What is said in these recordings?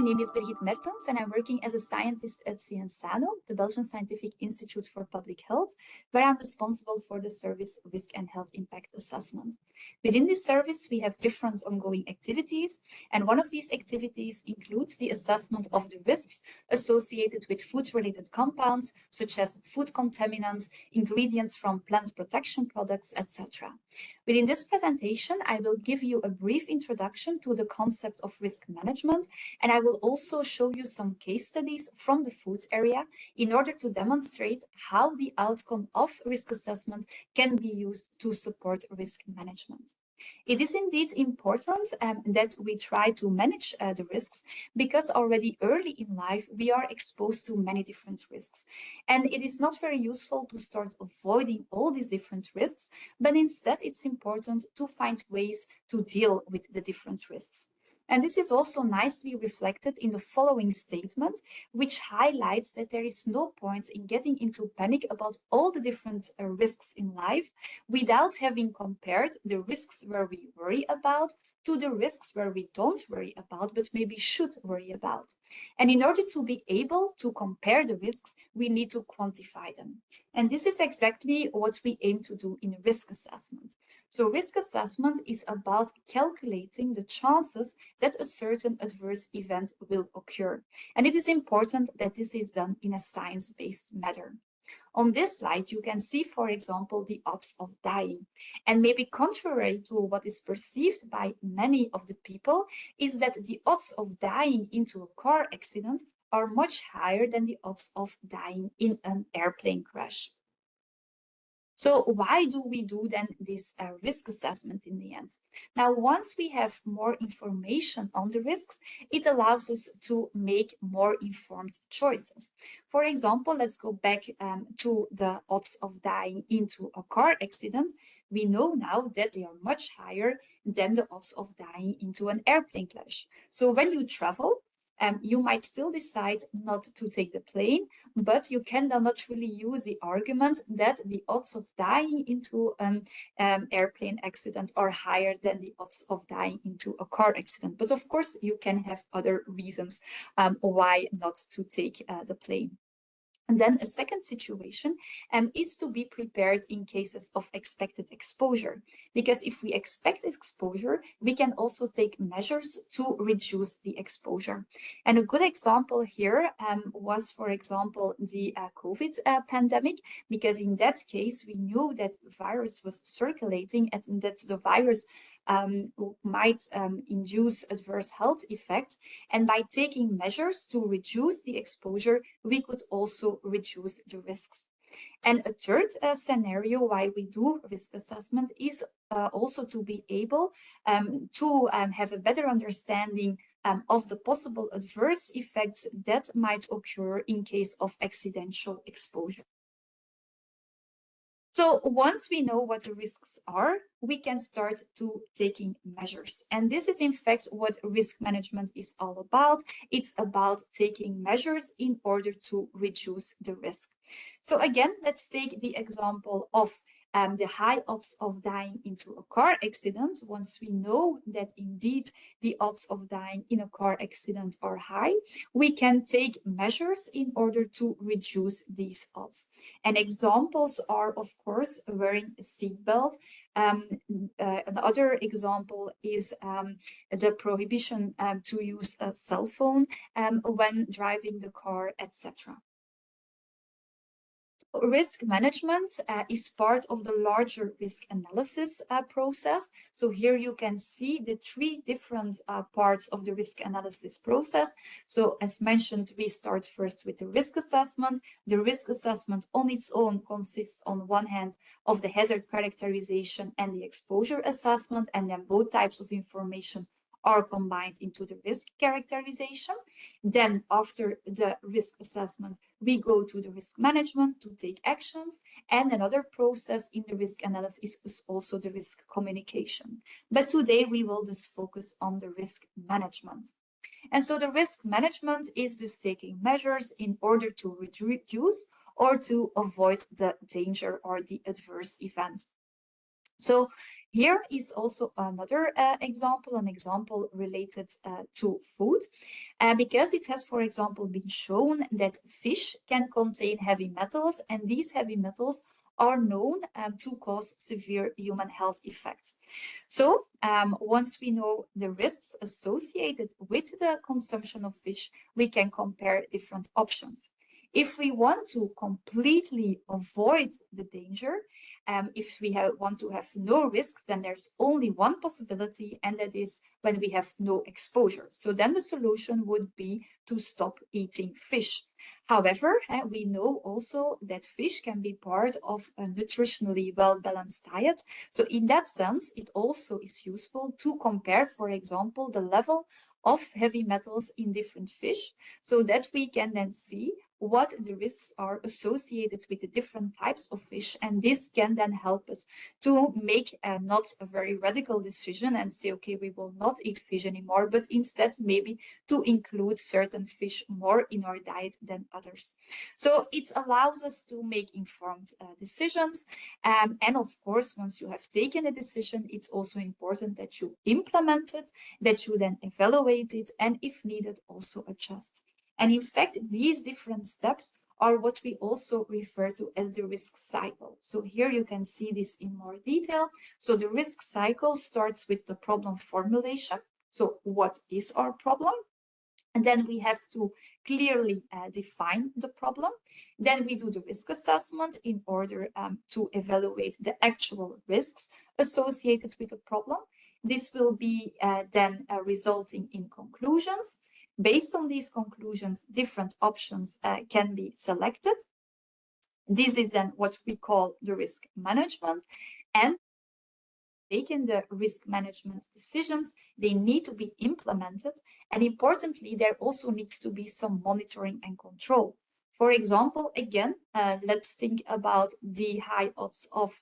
name is Birgit Merens and I'm working as a scientist at Sciensano, the Belgian Scientific Institute for Public Health, where I'm responsible for the service Risk and Health Impact Assessment. Within this service, we have different ongoing activities, and one of these activities includes the assessment of the risks associated with food-related compounds, such as food contaminants, ingredients from plant protection products, etc. Within this presentation, I will give you a brief introduction to the concept of risk management, and I will also show you some case studies from the food area in order to demonstrate how the outcome of risk assessment can be used to support risk management. It is indeed important that we try to manage the risks, because already early in life we are exposed to many different risks. And it is not very useful to start avoiding all these different risks, but instead it's important to find ways to deal with the different risks. And this is also nicely reflected in the following statement, which highlights that there is no point in getting into panic about all the different risks in life without having compared the risks where we worry about to the risks where we don't worry about, but maybe should worry about. And in order to be able to compare the risks, we need to quantify them. And this is exactly what we aim to do in risk assessment. So risk assessment is about calculating the chances that a certain adverse event will occur. And it is important that this is done in a science-based manner. On this slide, you can see, for example, the odds of dying. And maybe contrary to what is perceived by many of the people, is that the odds of dying into a car accident are much higher than the odds of dying in an airplane crash. So why do we do then this risk assessment in the end? Now, once we have more information on the risks, it allows us to make more informed choices. For example, let's go back to the odds of dying into a car accident. We know now that they are much higher than the odds of dying into an airplane crash. So when you travel, you might still decide not to take the plane, but you can then not really use the argument that the odds of dying into an airplane accident are higher than the odds of dying into a car accident. But of course, you can have other reasons why not to take the plane. And then a second situation is to be prepared in cases of expected exposure. Because if we expect exposure, we can also take measures to reduce the exposure. And a good example here was, for example, the COVID pandemic, because in that case, we knew that virus was circulating and that the virus might induce adverse health effects. And by taking measures to reduce the exposure, we could also reduce the risks. And a third scenario why we do risk assessment is also to be able to have a better understanding of the possible adverse effects that might occur in case of accidental exposure. So once we know what the risks are, we can start to taking measures. And this is in fact what risk management is all about. It's about taking measures in order to reduce the risk. So again, let's take the example of the high odds of dying into a car accident. Once we know that indeed the odds of dying in a car accident are high, we can take measures in order to reduce these odds. And examples are, of course, wearing a seatbelt. Another example is the prohibition to use a cell phone when driving the car, etc. Risk management is part of the larger risk analysis process. So here you can see the three different parts of the risk analysis process. So as mentioned, we start first with the risk assessment. The risk assessment on its own consists on one hand of the hazard characterization and the exposure assessment, and then both types of information are combined into the risk characterization. Then after the risk assessment, we go to the risk management to take actions. And another process in the risk analysis is also the risk communication. But today we will just focus on the risk management. And so the risk management is just taking measures in order to reduce or to avoid the danger or the adverse event. So Here is also another example, an example related to food, because it has, for example, been shown that fish can contain heavy metals, and these heavy metals are known to cause severe human health effects. So once we know the risks associated with the consumption of fish, we can compare different options. If we want to completely avoid the danger, if we want to have no risks, then there's only one possibility, and that is when we have no exposure. So then the solution would be to stop eating fish. However, we know also that fish can be part of a nutritionally well-balanced diet. So in that sense, it also is useful to compare, for example, the level of heavy metals in different fish, so that we can then see what the risks are associated with the different types of fish. And this can then help us to make not a very radical decision and say, okay, we will not eat fish anymore, but instead maybe to include certain fish more in our diet than others. So it allows us to make informed decisions. And of course, once you have taken a decision, it's also important that you implement it, that you then evaluate it, and if needed, also adjust. And in fact, these different steps are what we also refer to as the risk cycle. So here you can see this in more detail. So the risk cycle starts with the problem formulation. So what is our problem? And then we have to clearly define the problem. Then we do the risk assessment in order to evaluate the actual risks associated with the problem. This will be then resulting in conclusions. Based on these conclusions, different options can be selected. This is then what we call the risk management. And taking the risk management decisions, they need to be implemented. And importantly, there also needs to be some monitoring and control. For example, again, let's think about the high odds of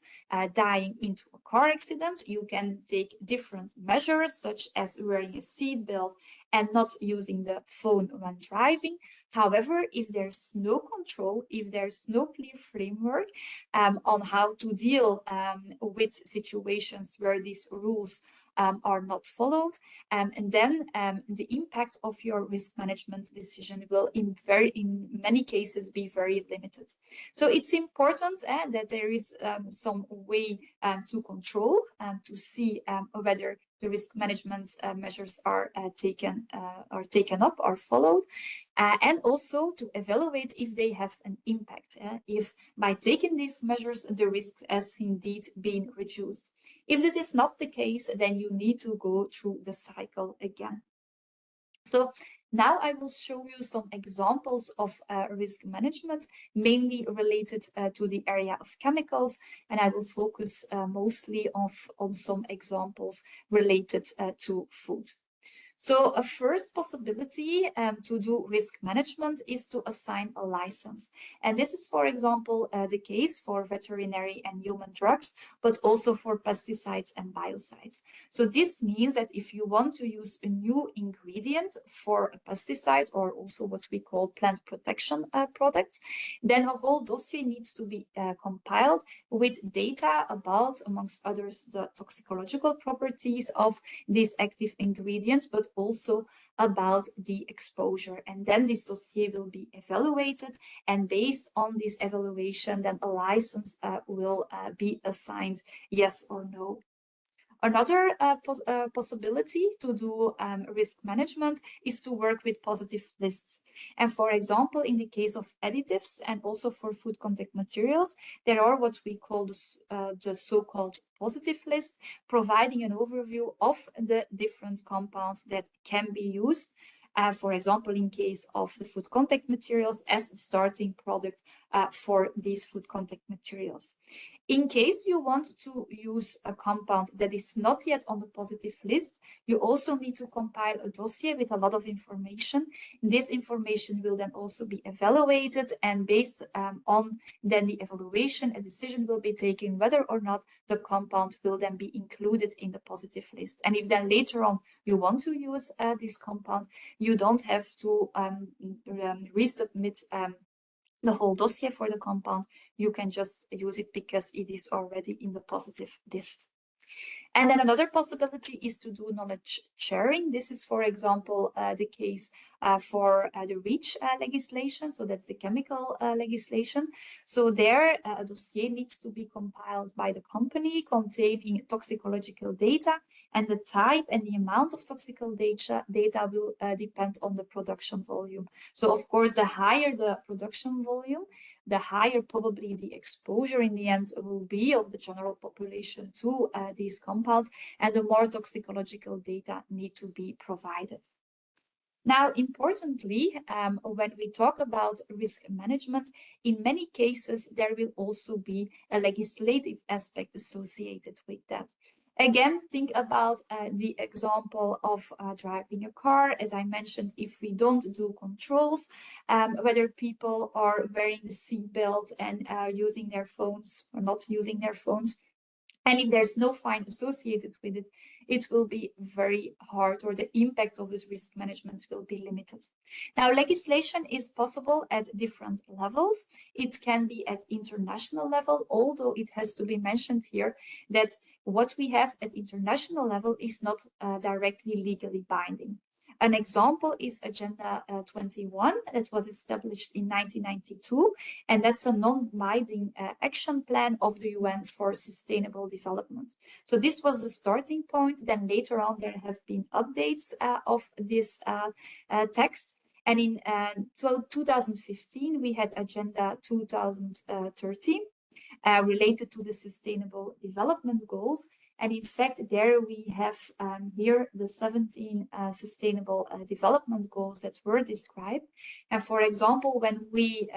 dying into a car accident. You can take different measures, such as wearing a seatbelt and not using the phone when driving. However, if there's no control, if there's no clear framework on how to deal with situations where these rules are not followed, and then the impact of your risk management decision will in many cases be very limited. So it's important that there is some way to control, to see whether the risk management measures are taken up or followed, and also to evaluate if they have an impact, if by taking these measures the risk has indeed been reduced. If this is not the case, then you need to go through the cycle again. So now I will show you some examples of risk management, mainly related to the area of chemicals, and I will focus mostly on some examples related to food. So a first possibility to do risk management is to assign a license. And this is, for example, the case for veterinary and human drugs, but also for pesticides and biocides. So this means that if you want to use a new ingredient for a pesticide, or also what we call plant protection products, then a whole dossier needs to be compiled with data about, amongst others, the toxicological properties of these active ingredients, but also about the exposure. And then this dossier will be evaluated, and based on this evaluation, then a license will be assigned, yes or no. Another possibility to do risk management is to work with positive lists. And for example, in the case of additives and also for food contact materials, there are what we call the so-called positive list, providing an overview of the different compounds that can be used. For example, in case of the food contact materials as a starting product for these food contact materials. In case you want to use a compound that is not yet on the positive list, you also need to compile a dossier with a lot of information. This information will then also be evaluated, and based on then the evaluation, a decision will be taken whether or not the compound will then be included in the positive list. And if then later on you want to use this compound, you don't have to resubmit the whole dossier for the compound. You can just use it because it is already in the positive list. And then another possibility is to do knowledge sharing. This is, for example, the case for the REACH legislation. So that's the chemical legislation. So there, a dossier needs to be compiled by the company containing toxicological data, and the type and the amount of toxicological data will depend on the production volume. So of course, the higher the production volume, the higher probably the exposure in the end will be of the general population to these compounds, and the more toxicological data need to be provided. Now, importantly, when we talk about risk management, in many cases, there will also be a legislative aspect associated with that. Again, think about the example of driving a car. As I mentioned, if we don't do controls, whether people are wearing the seatbelt and using their phones or not using their phones, and if there's no fine associated with it, it will be very hard, or the impact of this risk management will be limited. Now, legislation is possible at different levels. It can be at international level, although it has to be mentioned here that what we have at international level is not directly legally binding. An example is Agenda 21 that was established in 1992, and that's a non-binding action plan of the UN for sustainable development. So this was the starting point. Then later on, there have been updates of this text. And in 2015, we had Agenda 2030 related to the Sustainable Development Goals. And in fact, there we have here the 17 Sustainable Development Goals that were described. And for example, when we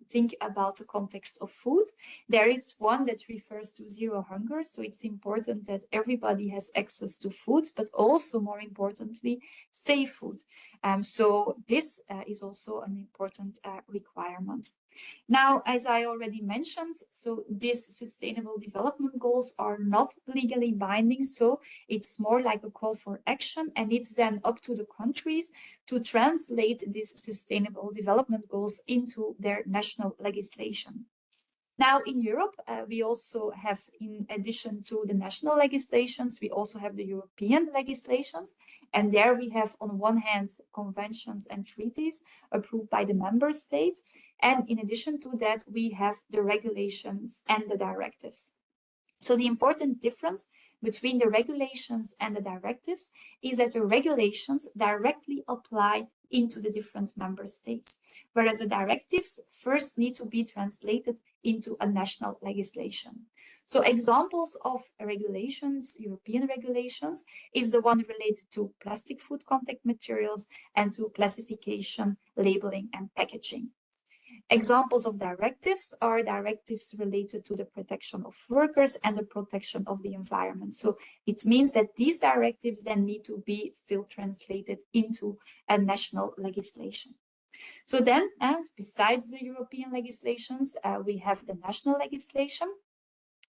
think about the context of food, there is one that refers to zero hunger. So it's important that everybody has access to food, but also more importantly, safe food. So this is also an important requirement. Now, as I already mentioned, so these sustainable development goals are not legally binding, so it's more like a call for action, and it's then up to the countries to translate these sustainable development goals into their national legislation. Now, in Europe, we also have, in addition to the national legislations, we also have the European legislations. And there we have, on one hand, conventions and treaties approved by the member states. And in addition to that, we have the regulations and the directives. So the important difference between the regulations and the directives is that the regulations directly apply into the different member states, whereas the directives first need to be translated into a national legislation. So examples of regulations, European regulations, is the one related to plastic food contact materials and to classification, labeling, and packaging. Examples of directives are directives related to the protection of workers and the protection of the environment. So it means that these directives then need to be still translated into a national legislation. So then, besides the European legislations, we have the national legislation.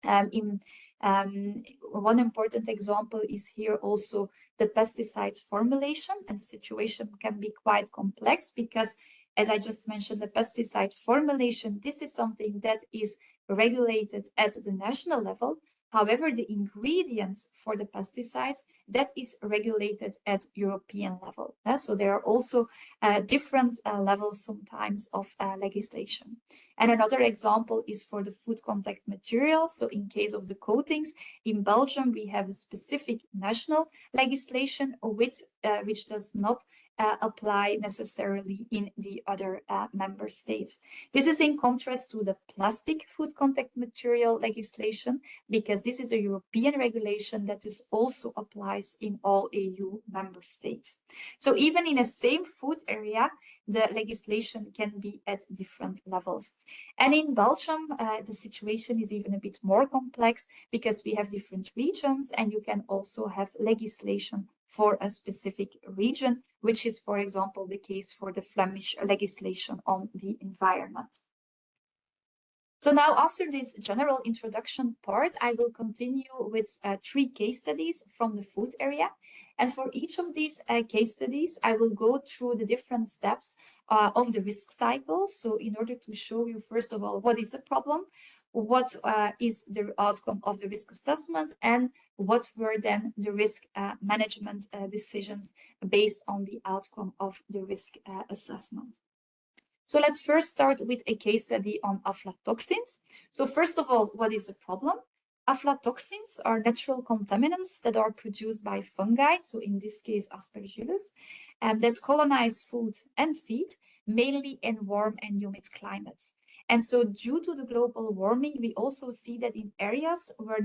One important example is here also the pesticides formulation, and the situation can be quite complex because, as I just mentioned, the pesticide formulation, this is something that is regulated at the national level. However, the ingredients for the pesticides, that is regulated at European level. So there are also different levels sometimes of legislation. And another example is for the food contact materials. So in case of the coatings, in Belgium, we have a specific national legislation which does not apply necessarily in the other member states. This is in contrast to the plastic food contact material legislation, because this is a European regulation that is also applies in all EU member states. So even in a same food area, the legislation can be at different levels. And in Belgium, the situation is even a bit more complex because we have different regions, and you can also have legislation for a specific region, which is, for example, the case for the Flemish legislation on the environment. So now, after this general introduction part, I will continue with 3 case studies from the food area. And for each of these case studies, I will go through the different steps of the risk cycle. So in order to show you, first of all, what is the problem, what is the outcome of the risk assessment, and what were then the risk management decisions based on the outcome of the risk assessment. So let's first start with a case study on aflatoxins. So first of all, what is the problem? Aflatoxins are natural contaminants that are produced by fungi, so in this case aspergillus, that colonize food and feed, mainly in warm and humid climates. And so due to the global warming, we also see that in areas where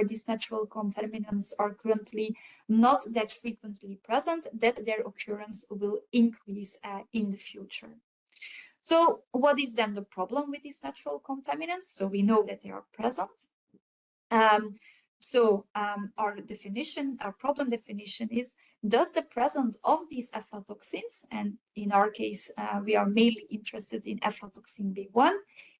these natural contaminants are currently not that frequently present, that their occurrence will increase in the future. So what is then the problem with these natural contaminants? So we know that they are present. Our problem definition is, does the presence of these aflatoxins, and in our case, we are mainly interested in aflatoxin B1,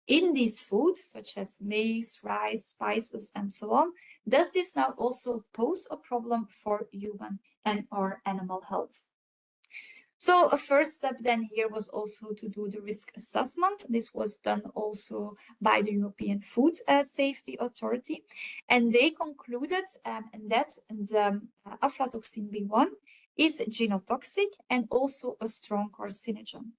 in these foods, such as maize, rice, spices, and so on, does this now also pose a problem for human and or animal health? So a first step then here was also to do the risk assessment. This was done also by the European Food Safety Authority. And they concluded that the aflatoxin B1 is genotoxic and also a strong carcinogen.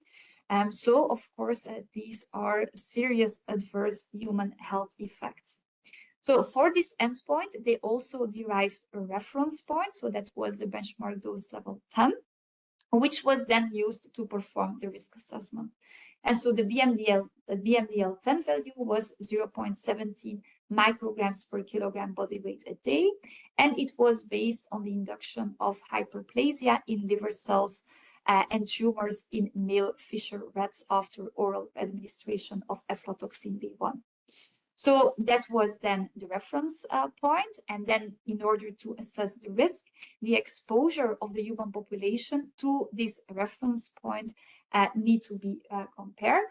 So of course, these are serious adverse human health effects. So for this endpoint, they also derived a reference point. So that was the benchmark dose level 10. Which was then used to perform the risk assessment. And so the BMDL 10 value was 0.17 micrograms per kilogram body weight a day. And it was based on the induction of hyperplasia in liver cells and tumors in male Fisher rats after oral administration of aflatoxin B1. So that was then the reference point. And then in order to assess the risk, the exposure of the human population to this reference point need to be compared.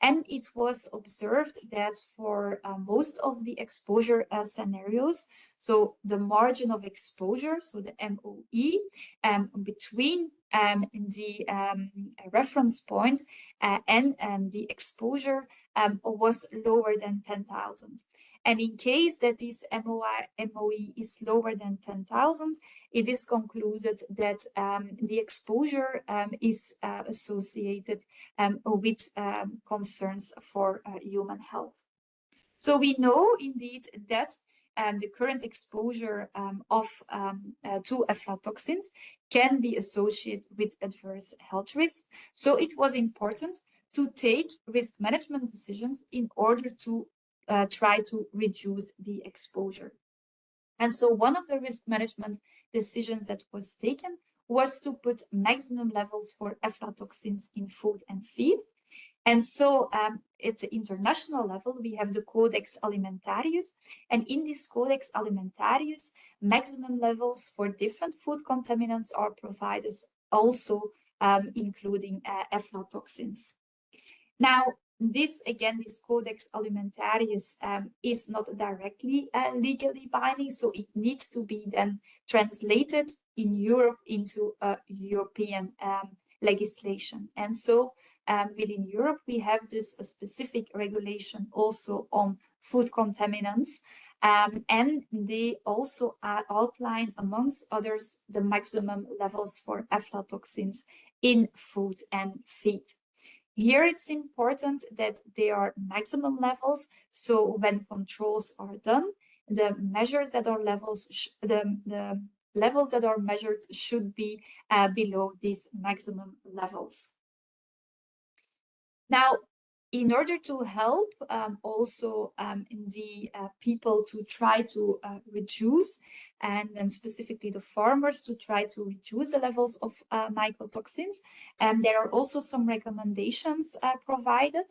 And it was observed that for most of the exposure scenarios, so the margin of exposure, so the MOE, between the reference point and the exposure was lower than 10,000. And in case that this MOE is lower than 10,000, it is concluded that the exposure is associated with concerns for human health. So we know indeed that the current exposure to aflatoxins can be associated with adverse health risks. So it was important to take risk management decisions in order to try to reduce the exposure. And so one of the risk management decisions that was taken was to put maximum levels for aflatoxins in food and feed. And so at the international level, we have the Codex Alimentarius. And in this Codex Alimentarius, maximum levels for different food contaminants are provided, also including aflatoxins. Now, this Codex Alimentarius is not directly legally binding, so it needs to be then translated in Europe into a European legislation. And so within Europe, we have this specific regulation also on food contaminants, and they also outline, amongst others, the maximum levels for aflatoxins in food and feed. Here it's important that they are maximum levels, so when controls are done, the measures that are the levels that are measured should be below these maximum levels. Now, in order to help also the people to try to reduce, and then specifically the farmers to try to reduce the levels of mycotoxins, there are also some recommendations provided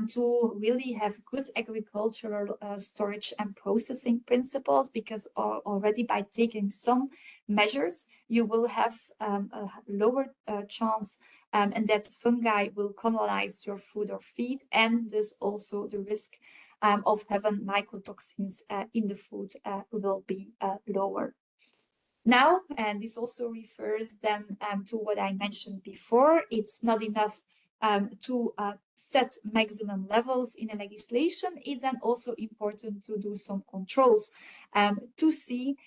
to really have good agricultural storage and processing principles, because already by taking some measures, you will have a lower chance and that fungi will colonize your food or feed, and thus also the risk of having mycotoxins in the food will be lower. Now, and this also refers then to what I mentioned before, it's not enough to set maximum levels in a legislation. It's then also important to do some controls to see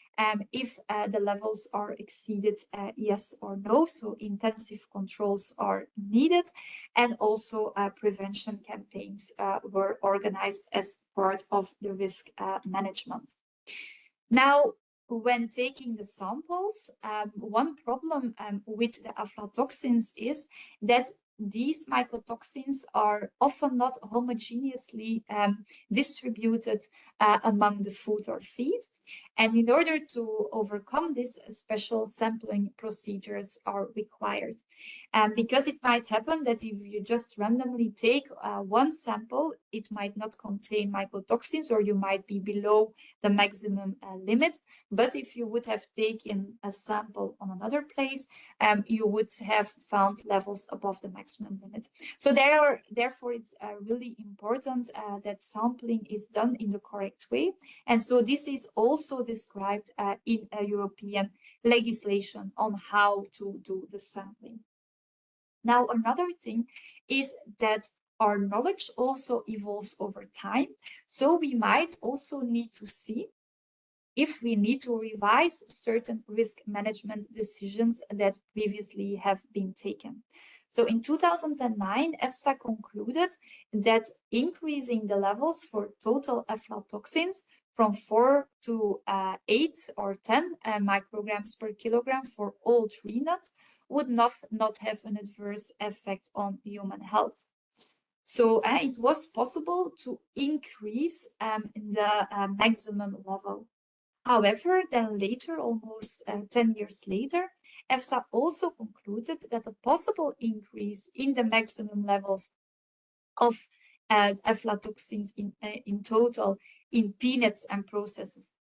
if the levels are exceeded, yes or no. So intensive controls are needed, and also prevention campaigns were organized as part of the risk management. Now, when taking the samples, one problem with the aflatoxins is that these mycotoxins are often not homogeneously distributed among the food or feed. And in order to overcome this, special sampling procedures are required. Because it might happen that if you just randomly take one sample, it might not contain mycotoxins, or you might be below the maximum limit. But if you would have taken a sample on another place, you would have found levels above the maximum limit. So therefore, it's really important that sampling is done in the correct way. And so this is also described in European legislation on how to do the sampling. Now, another thing is that our knowledge also evolves over time. So we might also need to see if we need to revise certain risk management decisions that previously have been taken. So in 2009, EFSA concluded that increasing the levels for total aflatoxins from 4 to 8 or 10 micrograms per kilogram for all tree nuts would not have an adverse effect on human health. So it was possible to increase the maximum level. However, then later, almost 10 years later, EFSA also concluded that a possible increase in the maximum levels of aflatoxins in total in peanuts and processed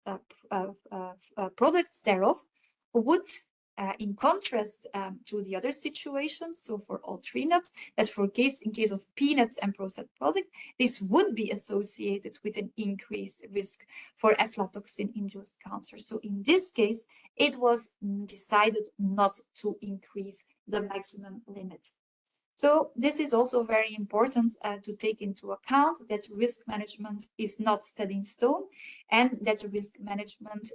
products thereof would, in contrast to the other situations, so for all tree nuts, that in case of peanuts and processed products, this would be associated with an increased risk for aflatoxin-induced cancer. So in this case, it was decided not to increase the maximum limit. So this is also very important to take into account that risk management is not set in stone, and that risk management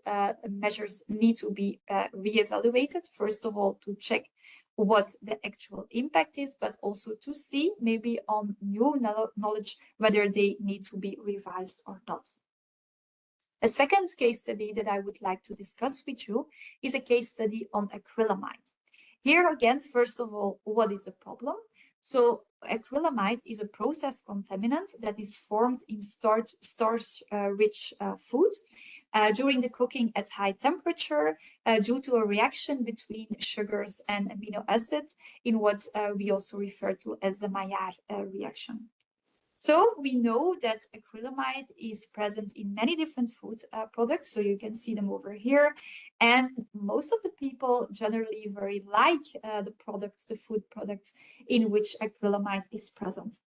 measures need to be reevaluated, first of all, to check what the actual impact is, but also to see maybe on new knowledge whether they need to be revised or not. A second case study that I would like to discuss with you is a case study on acrylamide. Here again, first of all, what is the problem? So acrylamide is a process contaminant that is formed in starch-rich food during the cooking at high temperature due to a reaction between sugars and amino acids in what we also refer to as the Maillard reaction. So we know that acrylamide is present in many different food products, so you can see them over here. And most of the people generally very like the food products in which acrylamide is present.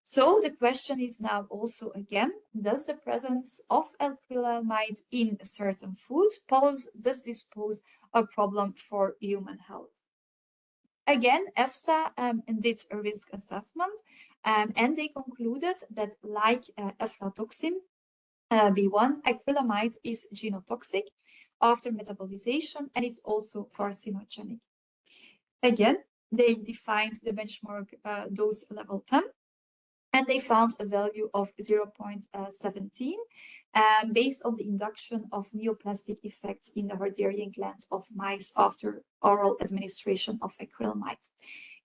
So the question is now also again, does the presence of acrylamide in certain foods does this pose a problem for human health? Again, EFSA did a risk assessment and they concluded that like aflatoxin B1, acrylamide is genotoxic after metabolization, and it's also carcinogenic. Again, they defined the benchmark dose level 10, and they found a value of 0.17 based on the induction of neoplastic effects in the Herderian gland of mice after oral administration of acrylamide.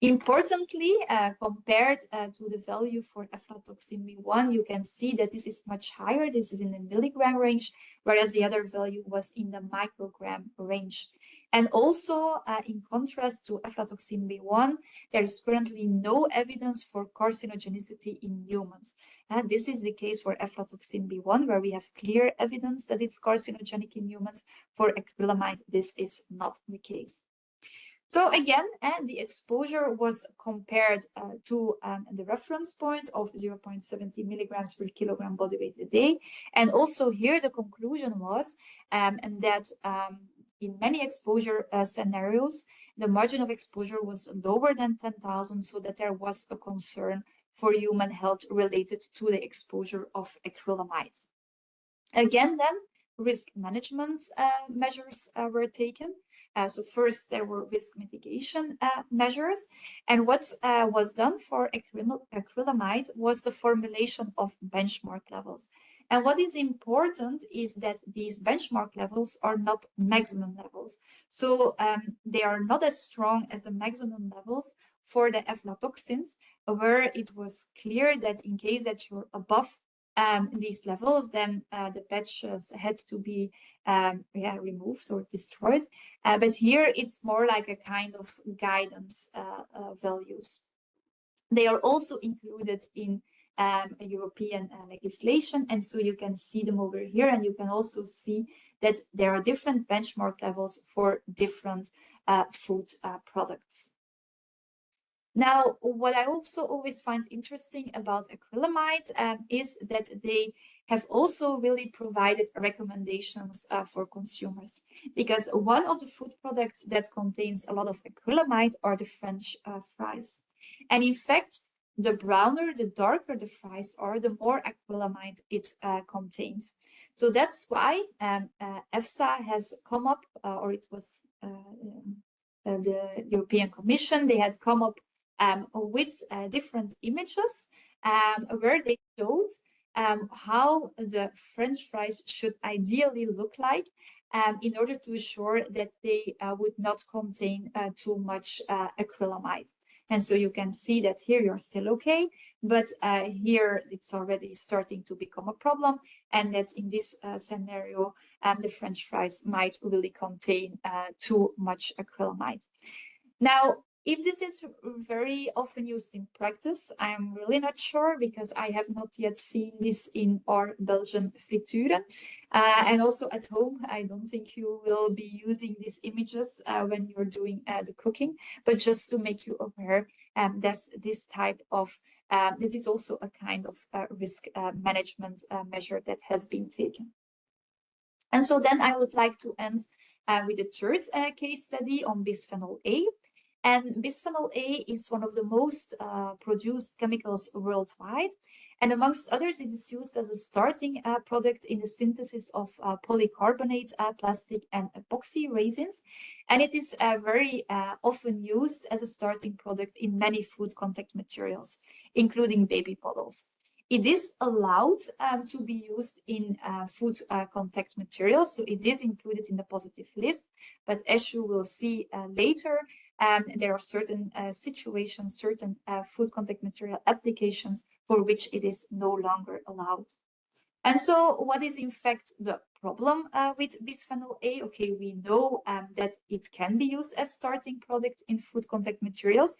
Importantly, compared to the value for aflatoxin B1, you can see that this is much higher. This is in the milligram range, whereas the other value was in the microgram range. And also, in contrast to aflatoxin B1, there is currently no evidence for carcinogenicity in humans. This is the case for aflatoxin B1, where we have clear evidence that it's carcinogenic in humans. For acrylamide, this is not the case. So again, the exposure was compared to the reference point of 0.70 milligrams per kilogram body weight a day. And also here the conclusion was that in many exposure scenarios, the margin of exposure was lower than 10,000, so that there was a concern for human health related to the exposure of acrylamide. Again, then, risk management measures were taken. So first there were risk mitigation measures, and what was done for acrylamide was the formulation of benchmark levels. And what is important is that these benchmark levels are not maximum levels. So they are not as strong as the maximum levels for the aflatoxins, where it was clear that in case that you're above these levels, then the batches had to be removed or destroyed. But here it's more like a kind of guidance values. They are also included in European legislation, and so you can see them over here, and you can also see that there are different benchmark levels for different food products. Now, what I also always find interesting about acrylamide is that they have also really provided recommendations for consumers, because one of the food products that contains a lot of acrylamide are the French fries. And in fact, the browner, the darker the fries are, the more acrylamide it contains. So that's why EFSA has come up, or it was the European Commission, they had come up with different images where they showed how the French fries should ideally look like in order to assure that they would not contain too much acrylamide. And so you can see that here you're still okay, but here it's already starting to become a problem, and that in this scenario, the French fries might really contain too much acrylamide. Now, if this is very often used in practice, I'm really not sure, because I have not yet seen this in our Belgian frituren. And also at home, I don't think you will be using these images when you're doing the cooking, but just to make you aware, that's this type of, this is also a kind of risk management measure that has been taken. And so then I would like to end with a third case study on bisphenol A. And bisphenol A is one of the most produced chemicals worldwide. And amongst others, it is used as a starting product in the synthesis of polycarbonate plastic and epoxy resins. And it is very often used as a starting product in many food contact materials, including baby bottles. It is allowed to be used in food contact materials, so it is included in the positive list. But as you will see later, there are certain situations, certain food contact material applications for which it is no longer allowed. And so what is in fact the problem with bisphenol A? Okay, we know that it can be used as starting product in food contact materials,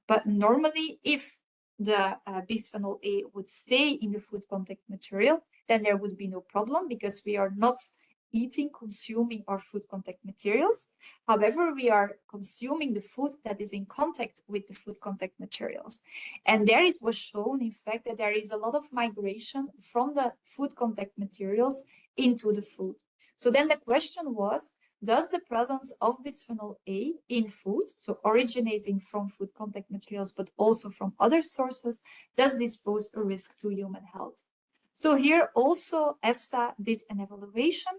but normally if the bisphenol A would stay in the food contact material, then there would be no problem, because we are not eating, consuming our food contact materials. However, we are consuming the food that is in contact with the food contact materials. And there it was shown, in fact, that there is a lot of migration from the food contact materials into the food. So then the question was, does the presence of bisphenol A in food, so originating from food contact materials, but also from other sources, does this pose a risk to human health? So here also EFSA did an evaluation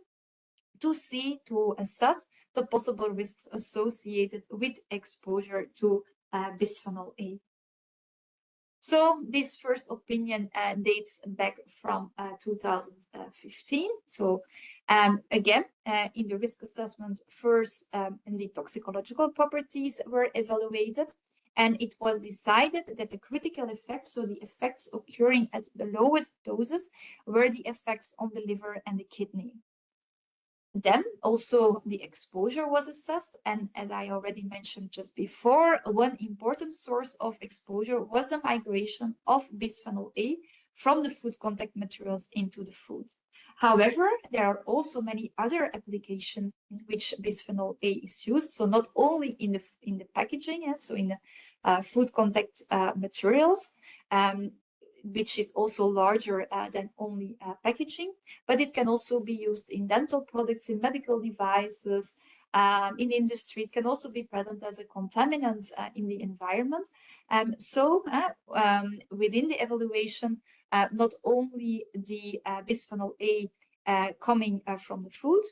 to assess the possible risks associated with exposure to bisphenol A. So this first opinion dates back from 2015. So again, in the risk assessment, first the toxicological properties were evaluated, and it was decided that the critical effects, so the effects occurring at the lowest doses, were the effects on the liver and the kidney. Then also the exposure was assessed, and as I already mentioned just before, one important source of exposure was the migration of bisphenol A from the food contact materials into the food. However, there are also many other applications in which bisphenol A is used, so not only in the packaging, so in the food contact materials, which is also larger than only packaging, but it can also be used in dental products, in medical devices, in the industry. It can also be present as a contaminant in the environment. So within the evaluation, not only the bisphenol A coming from the food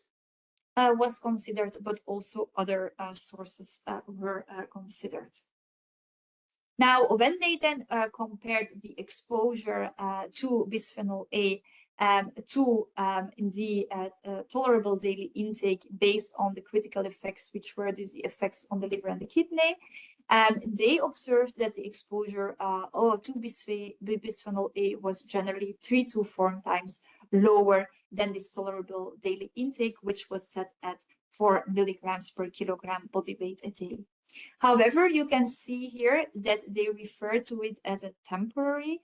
was considered, but also other sources were considered. Now, when they then compared the exposure to bisphenol A to the tolerable daily intake based on the critical effects, which were the effects on the liver and the kidney, they observed that the exposure to bisphenol A was generally 3 to 4 times lower than this tolerable daily intake, which was set at 4 milligrams per kilogram body weight a day. However, you can see here that they refer to it as a temporary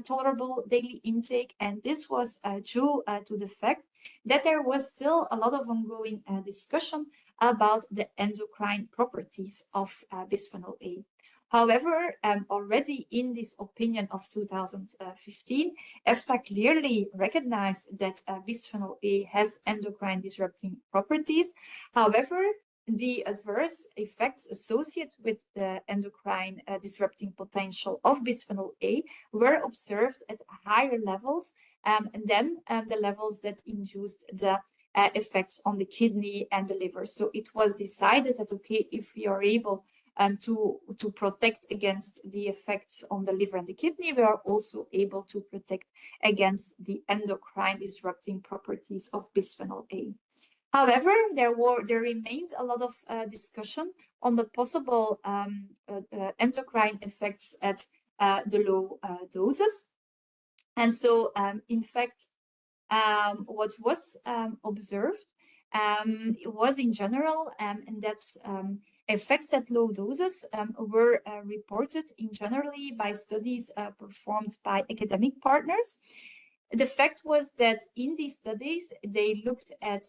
tolerable daily intake, and this was due to the fact that there was still a lot of ongoing discussion about the endocrine properties of bisphenol A. However, already in this opinion of 2015, EFSA clearly recognized that bisphenol A has endocrine disrupting properties. However, the adverse effects associated with the endocrine disrupting potential of bisphenol A were observed at higher levels than the levels that induced the effects on the kidney and the liver. So it was decided that, okay, if we are able to protect against the effects on the liver and the kidney, we are also able to protect against the endocrine disrupting properties of bisphenol A. However, there remained a lot of discussion on the possible endocrine effects at the low doses. And so, in fact, what was observed was in general, and that's effects at low doses were reported in generally by studies performed by academic partners. The fact was that in these studies, they looked at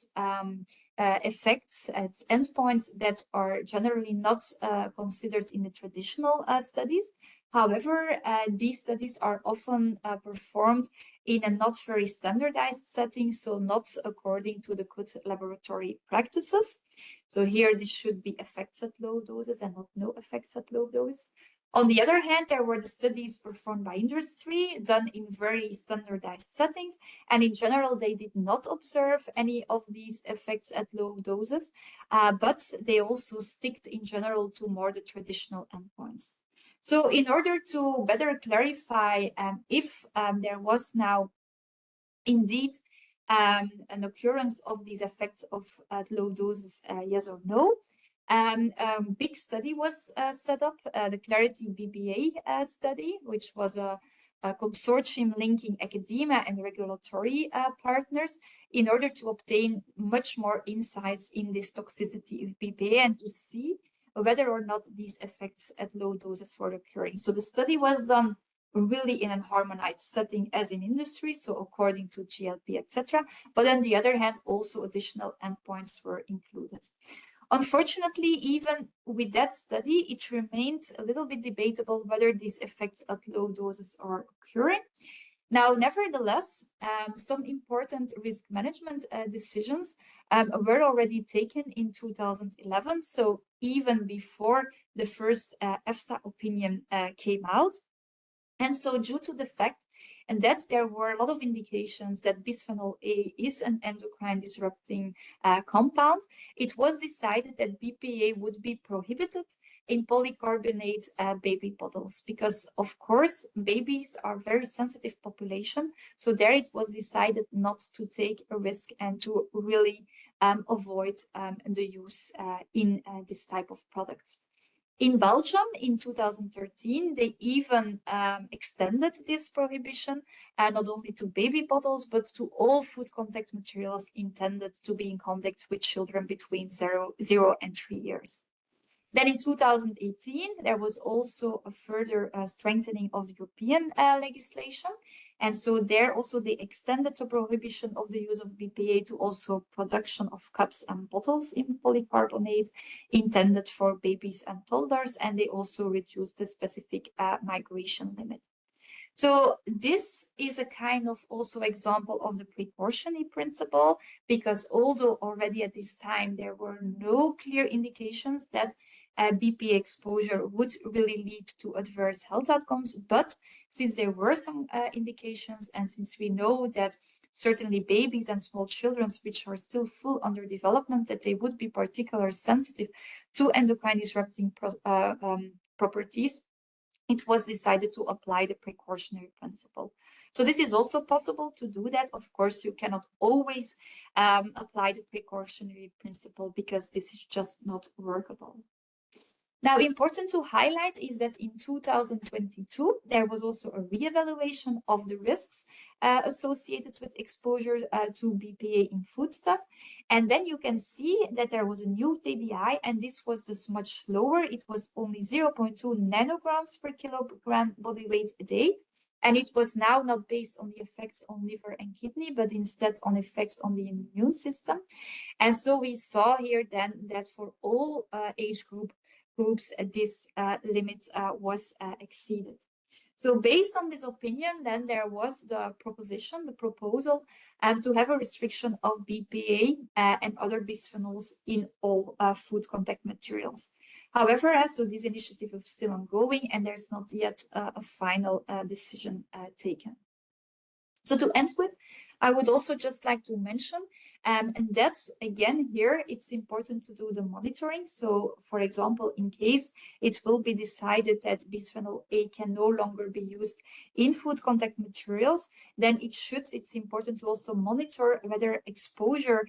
effects at endpoints that are generally not considered in the traditional studies. However, these studies are often performed in a not very standardized setting, so not according to the good laboratory practices. So here, this should be effects at low doses and not no effects at low dose. On the other hand, there were the studies performed by industry, done in very standardized settings, and in general, they did not observe any of these effects at low doses, but they also sticked in general to more the traditional endpoints. So in order to better clarify if there was now indeed an occurrence of these effects of at low doses, yes or no, a big study was set up, the Clarity BPA study, which was a consortium linking academia and regulatory partners in order to obtain much more insights in this toxicity of BPA and to see whether or not these effects at low doses were occurring. So the study was done really in a harmonized setting as in industry, so according to GLP, etc. But on the other hand, also additional endpoints were included. Unfortunately, even with that study, it remains a little bit debatable whether these effects at low doses are occurring. Now, nevertheless, some important risk management decisions were already taken in 2011, so even before the first EFSA opinion came out. And so due to the fact and that there were a lot of indications that bisphenol A is an endocrine disrupting compound, it was decided that BPA would be prohibited in polycarbonate baby bottles because, of course, babies are a very sensitive population. So there it was decided not to take a risk and to really avoid the use in this type of products. In Belgium, in 2013, they even extended this prohibition not only to baby bottles, but to all food contact materials intended to be in contact with children between 0 and 3 years. Then in 2018, there was also a further strengthening of the European legislation. And so there also they extended the prohibition of the use of BPA to also production of cups and bottles in polycarbonate intended for babies and toddlers. And they also reduced the specific migration limit. So this is a kind of also example of the precautionary principle, because although already at this time there were no clear indications that BPA exposure would really lead to adverse health outcomes, but since there were some indications and since we know that certainly babies and small children, which are still full under development, that they would be particularly sensitive to endocrine disrupting properties, it was decided to apply the precautionary principle. So this is also possible to do that. Of course, you cannot always apply the precautionary principle because this is just not workable. Now, important to highlight is that in 2022, there was also a re-evaluation of the risks associated with exposure to BPA in foodstuff. And then you can see that there was a new TDI, and this was just much lower. It was only 0.2 nanograms per kilogram body weight a day. And it was now not based on the effects on liver and kidney, but instead on effects on the immune system. And so we saw here then that for all age groups, this limit was exceeded. So based on this opinion, then there was the proposal to have a restriction of BPA and other bisphenols in all food contact materials. However, so this initiative is still ongoing and there's not yet a final decision taken. So to end with, I would also just like to mention, and that's again here, it's important to do the monitoring. So for example, in case it will be decided that bisphenol A can no longer be used in food contact materials, then it's important to also monitor whether exposure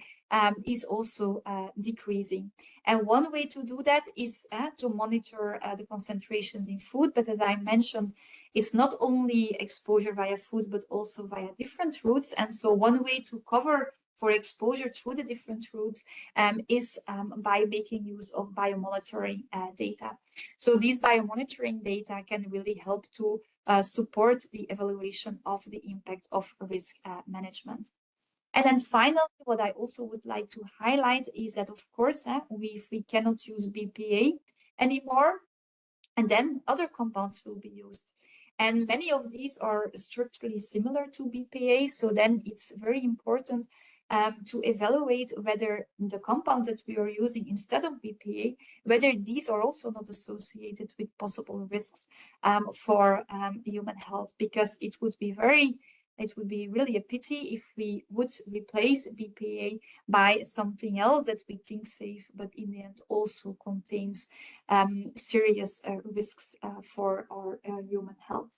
is also decreasing. And one way to do that is to monitor the concentrations in food. But as I mentioned, it's not only exposure via food, but also via different routes. And so one way to cover for exposure through the different routes is by making use of biomonitoring data. So these biomonitoring data can really help to support the evaluation of the impact of risk management. And then finally, what I also would like to highlight is that, of course, if we cannot use BPA anymore, and then other compounds will be used. And many of these are structurally similar to BPA, so then it's very important to evaluate whether the compounds that we are using instead of BPA, whether these are also not associated with possible risks for human health, because it would be really a pity if we would replace BPA by something else that we think safe, but in the end also contains serious risks for our human health.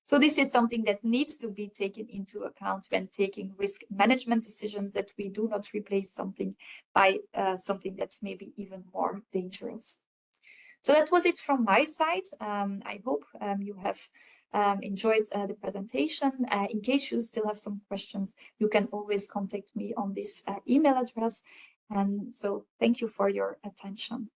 So this is something that needs to be taken into account when taking risk management decisions, that we do not replace something by something that's maybe even more dangerous. So that was it from my side. I hope you have enjoyed the presentation. In case you still have some questions, you can always contact me on this email address. And so thank you for your attention.